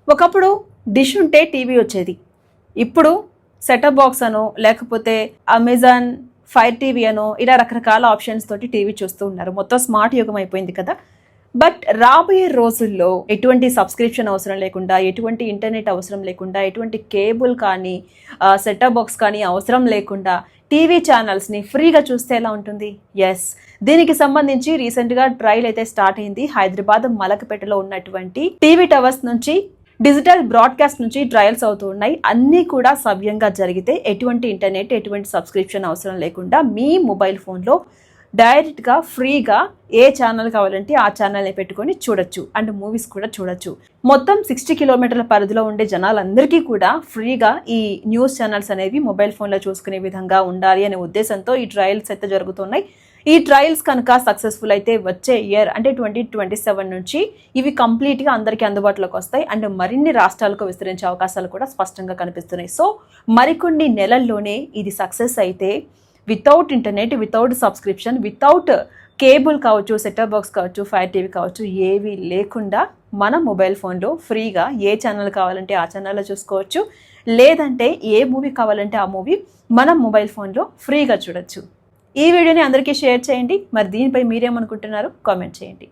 ఒకప్పుడు డిష్ ఉంటే టీవీ వచ్చేది. ఇప్పుడు సెటప్ బాక్స్ అనో లేకపోతే అమెజాన్ ఫైర్ టీవీ అనో ఇలా రకరకాల ఆప్షన్స్ తోటి టీవీ చూస్తూ ఉన్నారు. మొత్తం స్మార్ట్ యుగం అయిపోయింది కదా. బట్ రాబోయే రోజుల్లో ఎటువంటి సబ్స్క్రిప్షన్ అవసరం లేకుండా, ఎటువంటి ఇంటర్నెట్ అవసరం లేకుండా, ఎటువంటి కేబుల్ కానీ సెటప్ బాక్స్ కానీ అవసరం లేకుండా టీవీ ఛానల్స్ని ఫ్రీగా చూస్తే ఎలా ఉంటుంది? ఎస్, దీనికి సంబంధించి రీసెంట్గా ట్రయల్ అయితే స్టార్ట్ అయింది. హైదరాబాద్ మలకపేటలో ఉన్నటువంటి టీవీ టవర్స్ నుంచి డిజిటల్ బ్రాడ్కాస్ట్ నుంచి ట్రయల్స్ అవుతూ ఉన్నాయి. అన్నీ కూడా సవ్యంగా జరిగితే ఎటువంటి ఇంటర్నెట్, ఎటువంటి సబ్స్క్రిప్షన్ అవసరం లేకుండా మీ మొబైల్ ఫోన్లో డైరెక్ట్గా ఫ్రీగా ఏ ఛానల్ కావాలంటే ఆ ఛానల్ని పెట్టుకొని చూడొచ్చు. అండ్ మూవీస్ కూడా చూడొచ్చు. మొత్తం 60 కిలోమీటర్ల పరిధిలో ఉండే జనాలందరికీ కూడా ఫ్రీగా ఈ న్యూస్ ఛానల్స్ అనేవి మొబైల్ ఫోన్లో చూసుకునే విధంగా ఉండాలి అనే ఉద్దేశంతో ఈ ట్రయల్స్ అయితే జరుగుతున్నాయి. ఈ ట్రయల్స్ కనుక సక్సెస్ఫుల్ అయితే వచ్చే ఇయర్ అంటే 2027 నుంచి ఇవి కంప్లీట్గా అందరికీ అందుబాటులోకి వస్తాయి. అండ్ మరిన్ని రాష్ట్రాలకు విస్తరించే అవకాశాలు కూడా స్పష్టంగా కనిపిస్తున్నాయి. సో మరికొన్ని నెలల్లోనే ఇది సక్సెస్ అయితే without internet, without subscription, without cable కావచ్చు, సెటప్ బాక్స్ కావచ్చు, ఫైర్ టీవీ కావచ్చు, ఏవి లేకుండా మన మొబైల్ ఫోన్లో ఫ్రీగా ఏ ఛానల్ కావాలంటే ఆ ఛానల్లో చూసుకోవచ్చు. లేదంటే ఏ మూవీ కావాలంటే ఆ మూవీ మనం మొబైల్ ఫోన్లో ఫ్రీగా చూడొచ్చు. ఈ వీడియోని అందరికీ షేర్ చేయండి. మరి దీనిపై మీరేమనుకుంటున్నారో కామెంట్ చేయండి.